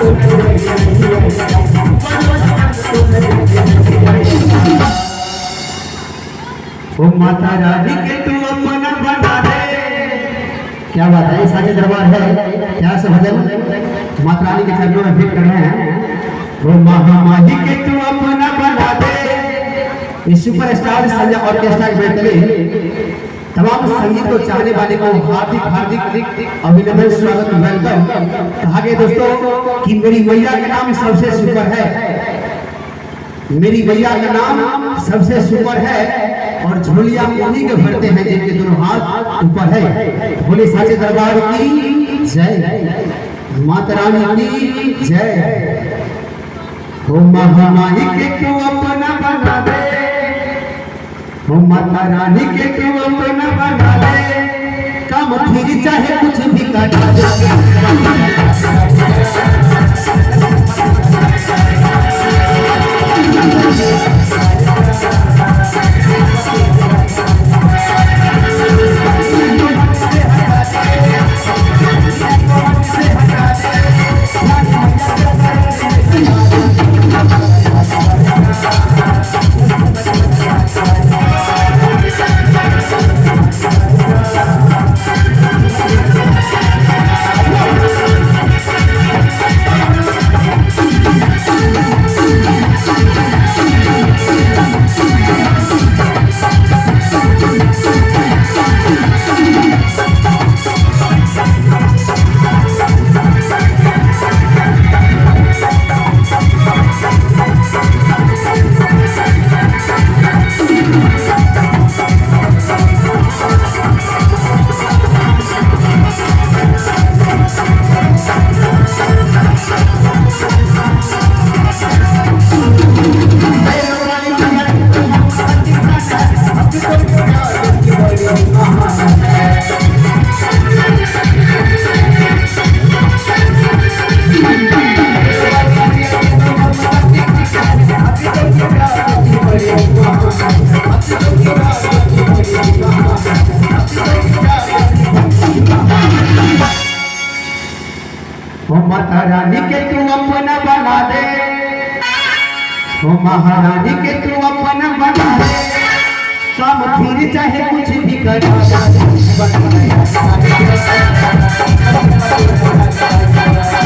ओ माता रानी के तू अपना बना दे। क्या बात है, साचे दरबार है। क्या से भजन माता रानी के चरणों में भेंट कर रहे हैं। ओ महामाही के तू अपना बना दे। इस सुपरस्टार संजय ऑर्केस्ट्रा के बेहतरीन तमाम संगीत को चाहने वाले को हार्दिक हार्दिक अभिनंदन, स्वागत, वेलकम। कहा गया दोस्तों कि मेरी मैया का नाम सबसे सुपर है। मेरी मैया का नाम सबसे सुपर है और झोलियां उन्हीं के भरते हैं जिनके दोनों हाथ ऊपर है। भोले साचे दरबार की जय, माता रानी की जय। हो महामाही के तू अपना बना दे। हो माता रानी के तू अपना बना दे। काम फिर चाहे कुछ भी कटा दे। माता रानी के तू अपना बना दे। हो महारानी के तू अपना बना दे। काम फिर चाहे कुछ भी करा दे।